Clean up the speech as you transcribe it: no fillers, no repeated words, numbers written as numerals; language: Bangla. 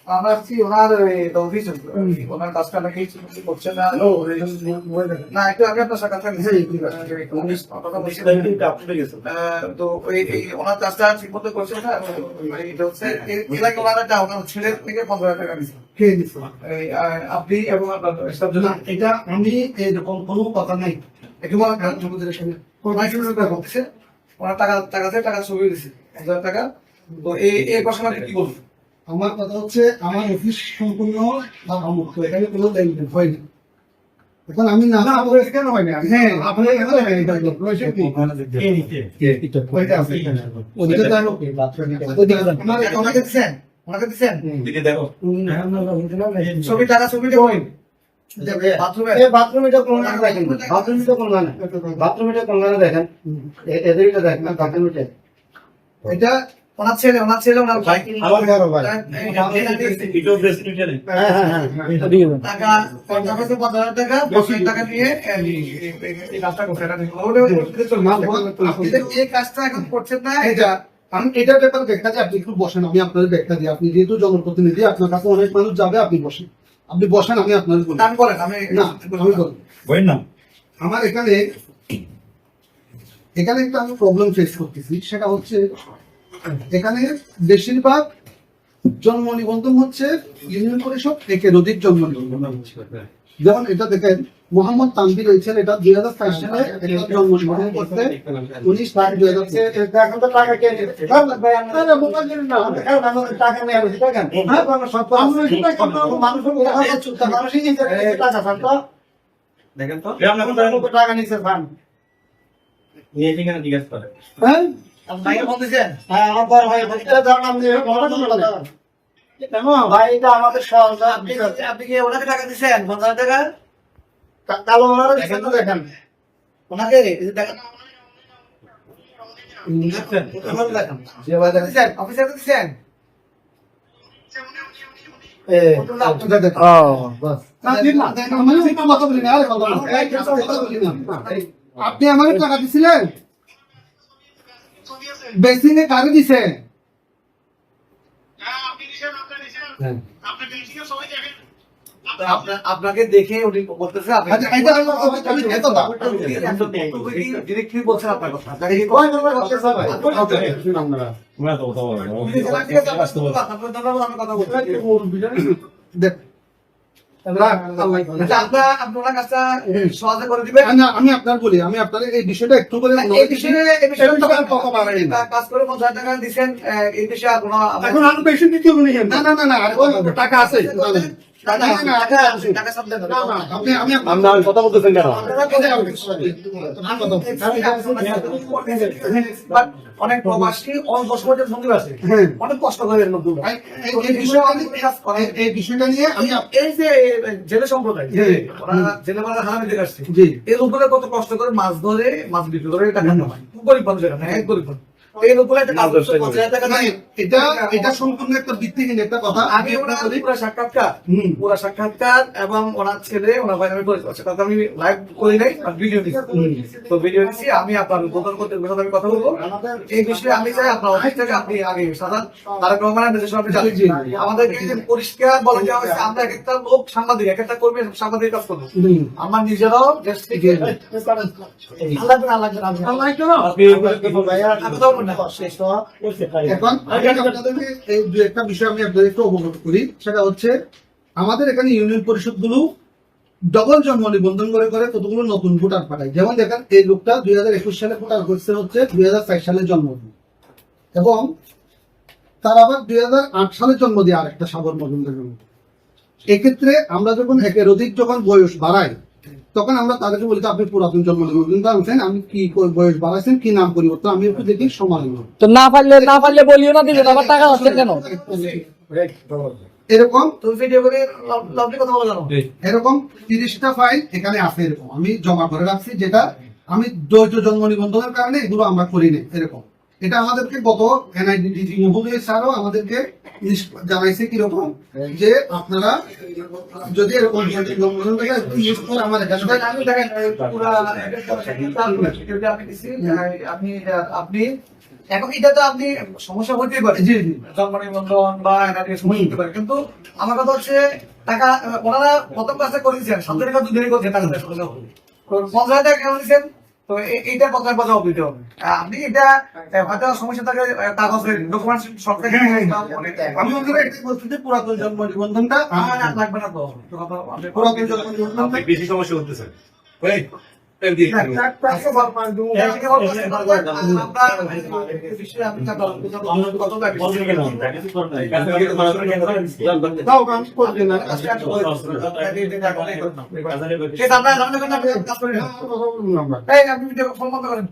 আমরা আসছি ওনার অফিস, ওনার কাজটা নাকি করছে না। না, একটু আগে আপনার সাক্ষাৎ তো ওনার কাজটা ঠিক মতো করছে না। ওনার ছেলের থেকে 15,000 টাকা নিচ্ছে আপনি এবং আপনার staff জন্য। এটা আমি এরকম কোনো কথা নাই। ওনার টাকা ছবি দিচ্ছে 1,000 টাকা। তো এই প্রশ্ন কি বলবো? আমার কথা হচ্ছে আমার অফিস সম্পূর্ণ মুক্ত, এখানে কোনো লেনদেন হয়নি। এখন আমি না কেন হয় না? হ্যাঁ আপনি এখানে ওনাকে দিচ্ছেন, ওনাকে দিচ্ছেন ছবি, টাকা ছবিটা হয়নি। বাথরুম এটা কোন দেখেন, বাথরুম এটা কোন না, বাথরুম এটা কোন না দেখেন, এদের এটা দেখেন না, বাথরুম এটা ওনার ছেলে, ওনার ভাই, আমার বড় ভাই। টাকা 50,000 টাকা 50,000 টাকা নিয়ে এই কাজটা করছে। এই কাজটা এখন করছেন না। এটা আমি এটার ব্যাপারে ব্যাখ্যা দিই, আপনি একটু বসেন, আমি আপনার ব্যাখ্যা দিই। আপনি যেহেতু জনপ্রতিনিধি, আপনার কাছে অনেক মানুষ যাবে, আপনি বসেন, আপনি বসেন, আমি আপনার বলি। আমি বলেন, আমি না আমি বলি না, আমার এখানে একটা আমি প্রবলেম ফেস করতেছি। সেটা হচ্ছে এখানে বেশিরভাগ জন্ম নিবন্ধন হচ্ছে ইউনিয়ন পরিষদ একের অধিক জন্ম নিবন্ধন হচ্ছে। যেমন এটা দেখেন, মোহাম্মদ তানভীর হয়েছেন, এটা 2005 সালে একটা জন্ম নিবন্ধন করতে 19/5/2000 এখন তো টাকা কে নিচ্ছে? টাকা নেই, দেখেন তো টাকা নিচ্ছে নিয়ে ঠিকানা জিজ্ঞাসা করে। হ্যাঁ ভাইকে ফোন দিয়েছেন? হ্যাঁ আমার বড় ভাই ভাই, এটা আমাদের সহজ। আপনি কি ওনাকে টাকা দিচ্ছেন 50,000 টাকা? কালো দেখেন তো, দেখেন ওনাকে দেখেন, অফিসার দিচ্ছেন? আপনি আমার টাকা দিছিলেন, বেসিনে কারে দিছে? আপনাকে দেখে উনি বলতেছে ডিরেক্টলি বলছেন আপনার কথা। আপনার কাজটা সহজে করে দিবেন। আমি আপনার বলি, আমি আপনার এই বিষয়টা একটু বলে এই বিষয়ে কাজ করে 50,000 টাকা দিচ্ছেন, এই বিষয়ে কোনো এখন আরো বেশি দিতে হবে না। না না না, আর টাকা আছে, কথা বলতেছেন কেন? অনেক প্রবাসী অল্প সময়ের মন্দির আছে, অনেক কষ্ট করে এই বিষয়টা নিয়ে আমি এই যে জেলে সম্প্রদায় জেলে মানে হারামি দিকে আসছে, এই লোকগুলো কত কষ্ট করে মাছ ধরে, মাছ বিক্রি করে টাকা কামায়। গরিব মানুষ এখানে, এক গরিব মানুষ। এটা সম্পূর্ণ একটা ভিত্তিহীন একটা কথা। আগে পুরা সাক্ষাৎকার এবং ওনার ছেলে, ওনার ভাই আমি করেছি, আমি লাইভ করি নাই, ভিডিও দিচ্ছি। তো ভিডিও দিচ্ছি, আমি আপনার গোপন করতে আমি কথা বলবো এই বিষয়ে। আমি চাই আপনার অফিস থেকে আপনি আগে তারেক রহমানের নির্দেশনা আপনি জানেন, আমাদেরকে পরিষ্কার বলে দেওয়া হয়েছে আমরা এক একটা লোক সাংবাদিক, এক একটা কর্মী সাংবাদিক কাজ করবো। আমার নিজেরাও এখন একটা বিষয় আমি আপনাদের একটু অবগত করি, সেটা হচ্ছে আমাদের এখানে ইউনিয়ন পরিষদ গুলো ডবল জন্ম নিবন্ধন করে করে কতগুলো নতুন ভোটার পাঠায়। যেমন দেখেন, এই লোকটা 2021 সালে ভোটার করছে হচ্ছে 2004 সালে জন্ম, এবং তার আবার 2008 সালে জন্ম দিয়ে আরেকটা সাগর মজুমদার। এক্ষেত্রে আমরা যখন একের অধিক যখন বয়স বাড়াই, তখন আমরা তাদেরকে বলি আপনি পুরাতন জন্ম নিবন্ধন আনছেন, আমি কি বয়স বাড়াইছেন, কি নাম পরিবর্তন, আমি একটু দেখি সমান। তো না পারলে বলিও না, দিলে আবার টাকা হচ্ছে কেন? এরকম এরকম 30টা ফাইল এখানে আছে, এরকম আমি জমা করে রাখছি, যেটা আমি দ্বৈত জন্ম নিবন্ধনের কারণে এগুলো আমরা করি না। এরকম এটা আমাদেরকে গত এনআইডি মহোদয় স্যারও আমাদেরকে জানাইছে কিরকম, যে আপনারা যদি এরকম আমার আপনি এখন এটা তো আপনি সমস্যা হতেই পারে, জি জি জন্ম নিবন্ধন বা এটা নিয়ে সমস্যা হতে পারে, কিন্তু আমার কথা হচ্ছে টাকা ওনারা প্রথম ক্লাসে করে দিচ্ছেন, 7 টাকা 2 দিনে করছেন, টাকা 50,000 টাকা কেন দিচ্ছেন? তো এইটা প্রচার কথা অভিযোগ হবে। আপনি এটা হয়তো সমস্যা থাকে, কাগজের ডকুমেন্টস সব থেকে আমি ওখানে এটাই বলছি যে পুরাতন জন্ম নিবন্ধনটা লাগবে না তো পুরাতন জন্ম নিবন্ধনটা বেশি সমস্যা করতেছেন দাও আমি করছি না নাম্বার ফোন বন্ধ করেন